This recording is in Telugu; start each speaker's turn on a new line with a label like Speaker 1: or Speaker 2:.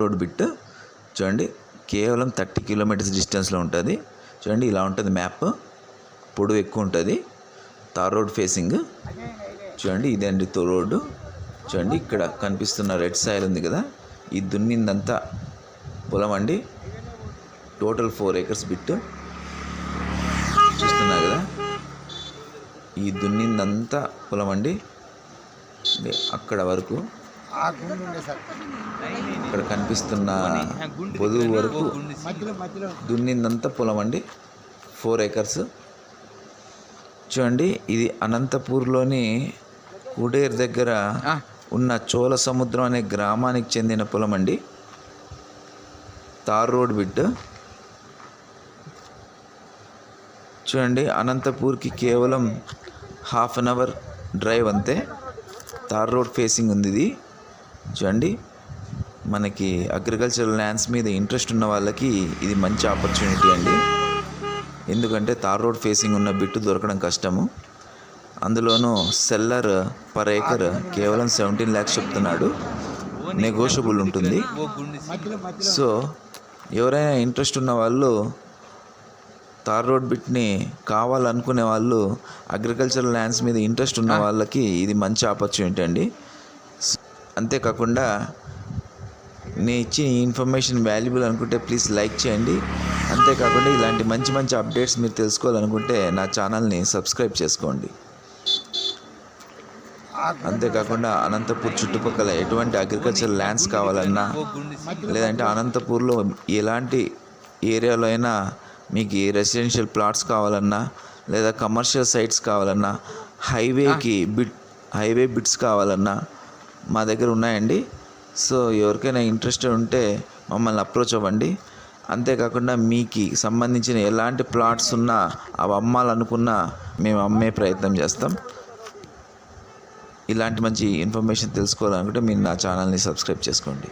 Speaker 1: రోడ్ బిట్ చూడండి, కేవలం 30 కిలోమీటర్స్ డిస్టెన్స్లో ఉంటుంది. చూడండి ఇలా ఉంటుంది మ్యాప్, పొడవు ఎక్కువ ఉంటుంది, తార్ రోడ్ ఫేసింగ్. చూడండి ఇదండి రోడ్డు. చూడండి ఇక్కడ కనిపిస్తున్న రెడ్ సాయిల్ ఉంది కదా, ఈ దున్నిందంతా పొలం అండి. టోటల్ 4 acres బిట్ చూస్తున్నారు కదా, ఈ దున్నిందంతా పొలం అండి. అక్కడ వరకు అక్కడ కనిపిస్తున్న పొదువు వరకు దున్నిందంతా పొలం అండి, 4 acres. చూడండి ఇది అనంతపూర్లోని కుడేర్ దగ్గర ఉన్న చోళ సముద్రం అనే గ్రామానికి చెందిన పొలం అండి. తార్ రోడ్ బిట్ చూడండి, అనంతపూర్కి కేవలం 1/2 hour డ్రైవ్ అంతే. తార్ రోడ్ ఫేసింగ్ ఉంది ఇది. చూడండి మనకి అగ్రికల్చరల్ ల్యాండ్స్ మీద ఇంట్రెస్ట్ ఉన్న వాళ్ళకి ఇది మంచి ఆపర్చునిటీ అండి. ఎందుకంటే తార్ రోడ్ ఫేసింగ్ ఉన్న బిట్టు దొరకడం కష్టము. అందులోనూ సెల్లర్ పర్ ఏకర్ కేవలం 17 lakhs చెప్తున్నాడు, నెగోషియబుల్ ఉంటుంది. సో ఎవరైనా ఇంట్రెస్ట్ ఉన్న వాళ్ళు, తార్ రోడ్ బిట్ని కావాలనుకునే వాళ్ళు, అగ్రికల్చరల్ ల్యాండ్స్ మీద ఇంట్రెస్ట్ ఉన్న వాళ్ళకి ఇది మంచి ఆపర్చునిటీ అండి. అంతేకాకుండా నేను ఇచ్చిన ఇన్ఫర్మేషన్ వాల్యుబుల్ అనుకుంటే ప్లీజ్ లైక్ చేయండి. అంతేకాకుండా ఇలాంటి మంచి మంచి అప్డేట్స్ మీరు తెలుసుకోవాలనుకుంటే నా ఛానల్ని సబ్స్క్రైబ్ చేసుకోండి. అంతేకాకుండా అనంతపూర్ చుట్టుపక్కల ఎటువంటి అగ్రికల్చర్ ల్యాండ్స్ కావాలన్నా, లేదంటే అనంతపూర్లో ఎలాంటి ఏరియాలో అయినా మీకు ఏ రెసిడెన్షియల్ ప్లాట్స్ కావాలన్నా, లేదా కమర్షియల్ సైట్స్ కావాలన్నా, హైవే బిట్స్ కావాలన్నా మా దగ్గర ఉన్నాయండి. సో ఎవరికైనా ఇంట్రెస్టెడ్ ఉంటే మమ్మల్ని అప్రోచ్ అవ్వండి. అంతేకాకుండా మీకు సంబంధించిన ఎలాంటి ప్లాట్స్ ఉన్నా అవి అమ్మాలనుకున్నా మేము అమ్మే ప్రయత్నం చేస్తాం. ఇలాంటి మంచి ఇన్ఫర్మేషన్ తెలుసుకోవాలనుకుంటే మీరు నా ఛానల్ని సబ్స్క్రైబ్ చేసుకోండి.